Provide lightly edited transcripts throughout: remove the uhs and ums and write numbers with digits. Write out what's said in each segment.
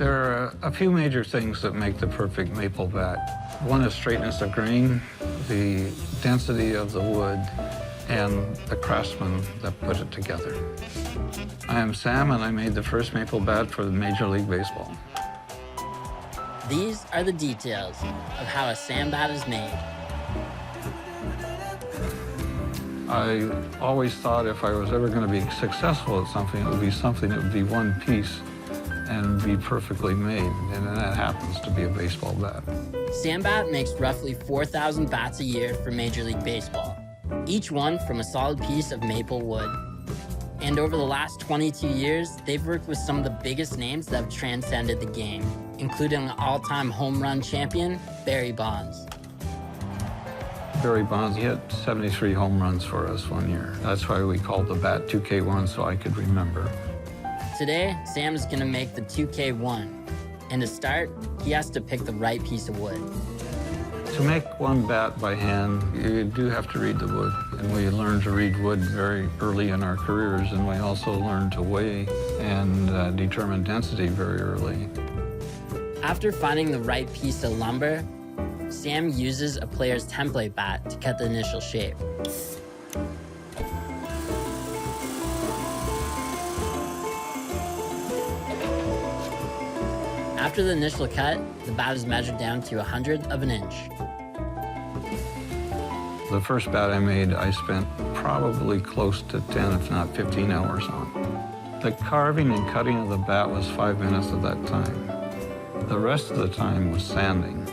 There are a few major things that make the perfect maple bat. One is straightness of grain, the density of the wood, and the craftsman that put it together. I am Sam, and I made the first maple bat for Major League Baseball. These are the details of how a Sam bat is made. I always thought if I was ever going to be successful at something, it would be something that would be one piece and be perfectly made, and that happens to be a baseball bat. Sam Bat makes roughly 4,000 bats a year for Major League Baseball, each one from a solid piece of maple wood. And over the last 22 years, they've worked with some of the biggest names that have transcended the game, including the all-time home run champion, Barry Bonds. Barry Bonds hit 73 home runs for us one year. That's why we called the bat 2K1, so I could remember. Today, Sam is going to make the 2K1. And to start, he has to pick the right piece of wood. To make one bat by hand, you do have to read the wood. And we learned to read wood very early in our careers, and we also learned to weigh and determine density very early. After finding the right piece of lumber, Sam uses a player's template bat to cut the initial shape. After the initial cut, the bat is measured down to 1/100 of an inch. The first bat I made, I spent probably close to 10, if not 15 hours on. The carving and cutting of the bat was 5 minutes of that time. The rest of the time was sanding.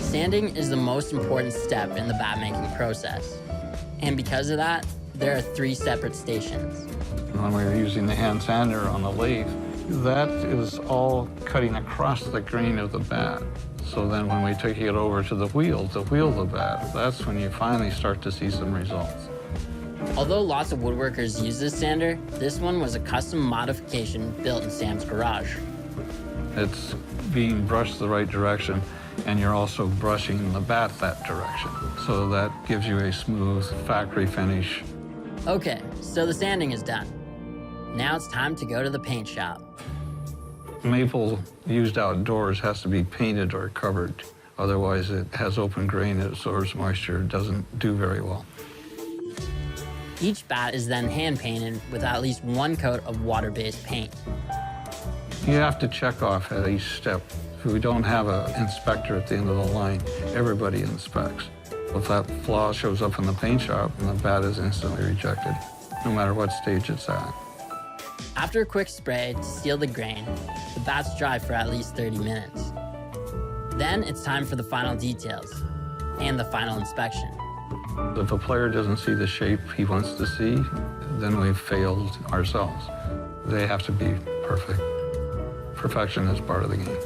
Sanding is the most important step in the bat making process. And because of that, there are 3 separate stations. When we were using the hand sander on the lathe, that is all cutting across the grain of the bat. So then when we take it over to the wheel to wheel the bat, that's when you finally start to see some results. Although lots of woodworkers use this sander, this one was a custom modification built in Sam's garage. It's being brushed the right direction, and you're also brushing the bat that direction. So that gives you a smooth factory finish. Okay, so the sanding is done. Now it's time to go to the paint shop. Maple used outdoors has to be painted or covered. Otherwise, it has open grain, it absorbs moisture, doesn't do very well. Each bat is then hand painted with at least one coat of water-based paint. You have to check off at each step. If we don't have an inspector at the end of the line, everybody inspects. If that flaw shows up in the paint shop, then the bat is instantly rejected, no matter what stage it's at. After a quick spray to seal the grain, the bats dry for at least 30 minutes. Then it's time for the final details and the final inspection. If a player doesn't see the shape he wants to see, then we've failed ourselves. They have to be perfect. Perfection is part of the game.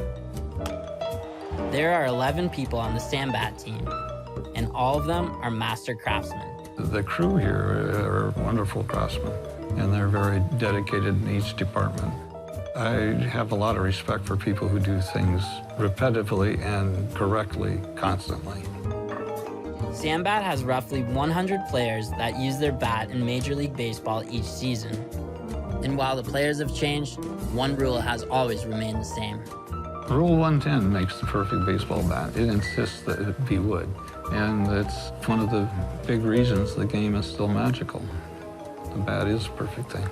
There are 11 people on the Sam Bat team, and all of them are master craftsmen. The crew here are wonderful craftsmen, and they're very dedicated in each department. I have a lot of respect for people who do things repetitively and correctly, constantly. Sam Bat has roughly 100 players that use their bat in Major League Baseball each season. And while the players have changed, one rule has always remained the same. Rule 110 makes the perfect baseball bat. It insists that it be wood, and it's one of the big reasons the game is still magical. The bat is a perfect thing.